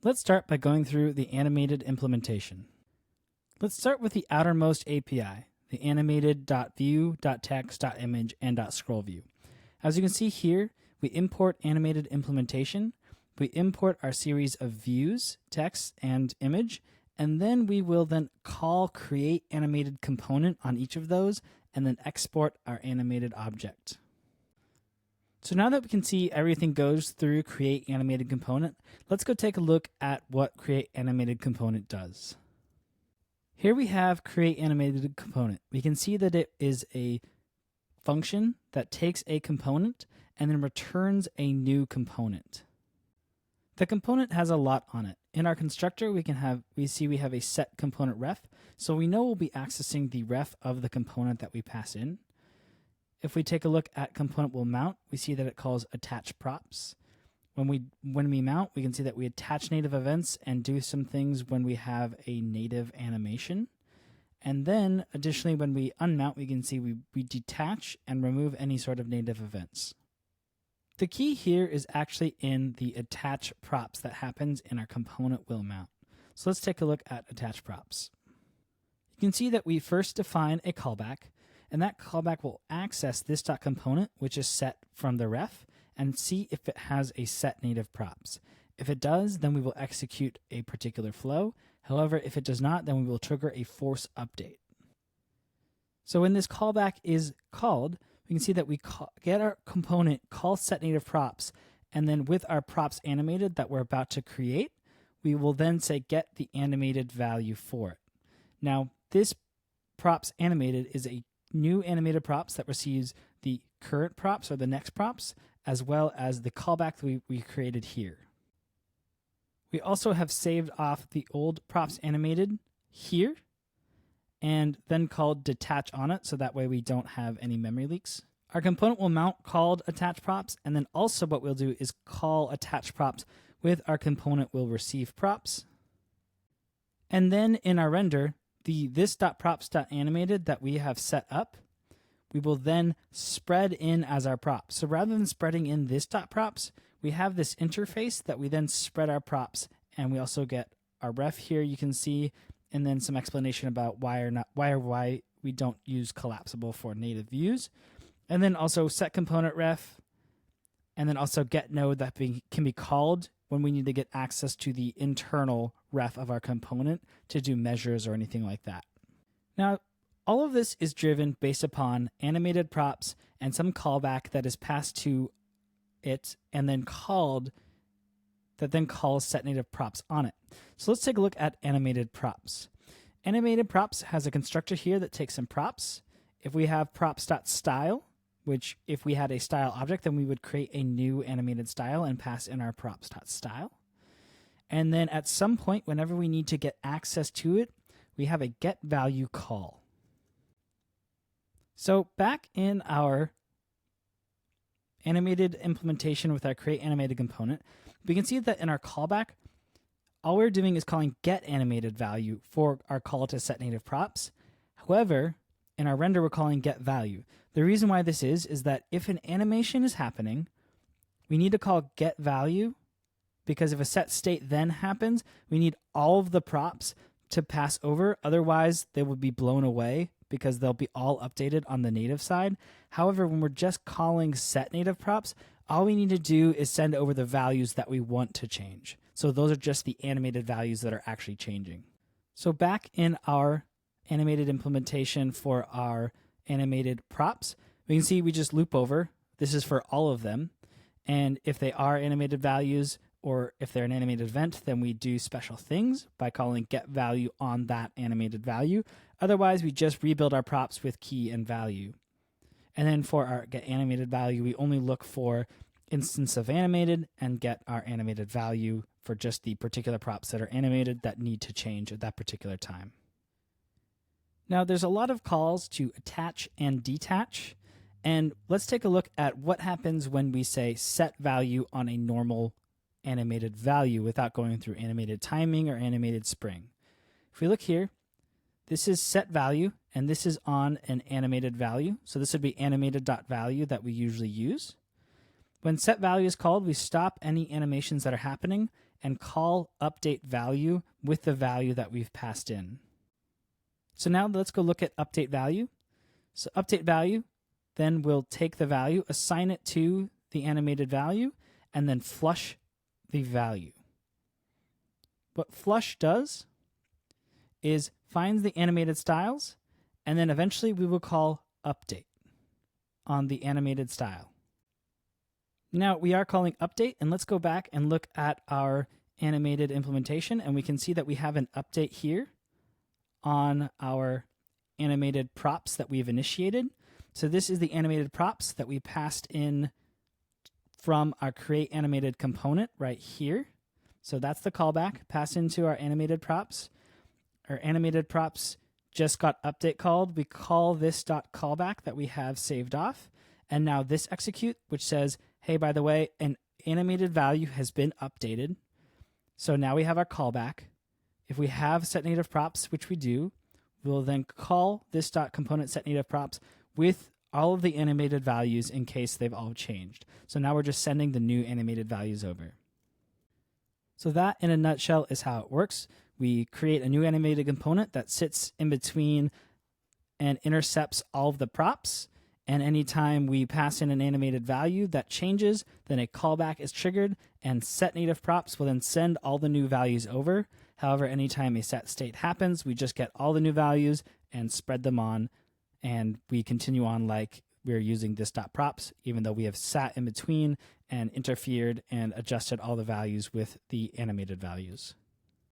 Let's start by going through the animated implementation. Let's start with the outermost API, the animated.view.text.image and .scrollView. As you can see here, we import animated implementation, we import our series of views, text, and image, and then we will then call create animated component on each of those and then export our animated object. So now that we can see everything goes through create animated component, let's go take a look at what create animated component does. Here we have create animated component. We can see that it is a function that takes a component and then returns a new component. The component has a lot on it. In our constructor, we have a set component ref, so we know we'll be accessing the ref of the component that we pass in. If we take a look at component will mount, we see that it calls attach props. When we mount, we can see that we attach native events and do some things when we have a native animation. And then additionally, when we unmount, we can see we detach and remove any sort of native events. The key here is actually in the attach props that happens in our component will mount. So let's take a look at attach props. You can see that we first define a callback, and that callback will access this .component, which is set from the ref, and see if it has a set native props. If it does, then we will execute a particular flow. However, if it does not, then we will trigger a force update. So when this callback is called, we can see that we get our component, call set native props, and then with our props animated that we're about to create, we will then say get the animated value for it. Now, this props animated is a new animated props that receives the current props or the next props, as well as the callback that we created here. We also have saved off the old props animated here and then called detach on it, so that way we don't have any memory leaks. Our component will mount called attach props, and then also what we'll do is call attach props with our component will receive props. And then in our render, the this.props.animated that we have set up, we will then spread in as our props. So rather than spreading in this.props, we have this interface that we then spread our props, and we also get our ref here you can see, and then some explanation about why we don't use collapsible for native views. And then also set component ref, and then also get node that can be called when we need to get access to the internal ref of our component to do measures or anything like that. Now, all of this is driven based upon animated props and some callback that is passed to it and then called, that then calls set native props on it. So let's take a look at animated props. Animated props has a constructor here that takes some props. If we have props.style, which if we had a style object, then we would create a new animated style and pass in our props.style. And then at some point, whenever we need to get access to it, we have a get value call. So back in our animated implementation with our create animated component, we can see that in our callback, all we're doing is calling get animated value for our call to set native props. However, in our render, we're calling get value. The reason why this is that if an animation is happening, we need to call get value, because if a set state then happens, we need all of the props to pass over. Otherwise, they would be blown away because they'll be all updated on the native side. However, when we're just calling set native props, all we need to do is send over the values that we want to change. So those are just the animated values that are actually changing. So back in our animated implementation for our animated props, we can see we just loop over. This is for all of them. And if they are animated values, or if they're an animated event, then we do special things by calling get value on that animated value. Otherwise, we just rebuild our props with key and value. And then for our get animated value, we only look for instance of animated and get our animated value for just the particular props that are animated that need to change at that particular time. Now, there's a lot of calls to attach and detach. And let's take a look at what happens when we say set value on a normal animated value without going through animated timing or animated spring. If we look here, this is set value, and this is on an animated value. So this would be animated.value that we usually use. When set value is called, we stop any animations that are happening, and call update value with the value that we've passed in. So now let's go look at update value. So update value, then we'll take the value, assign it to the animated value, and then flush the value. What flush does is finds the animated styles, and then eventually we will call update on the animated style. Now we are calling update, and let's go back and look at our animated implementation, and we can see that we have an update here on our animated props that we've initiated. So this is the animated props that we passed in from our create animated component right here. So that's the callback, pass into our animated props. Our animated props just got update called. We call this .callback that we have saved off. And now this execute, which says, hey, by the way, an animated value has been updated. So now we have our callback. If we have set native props, which we do, we'll then call this .component set native props with all of the animated values in case they've all changed. So now we're just sending the new animated values over. So that, in a nutshell, is how it works. We create a new animated component that sits in between and intercepts all of the props. And anytime we pass in an animated value that changes, then a callback is triggered, and set native props will then send all the new values over. However, anytime a set state happens, we just get all the new values and spread them on, and we continue on like we're using this .props, even though we have sat in between and interfered and adjusted all the values with the animated values.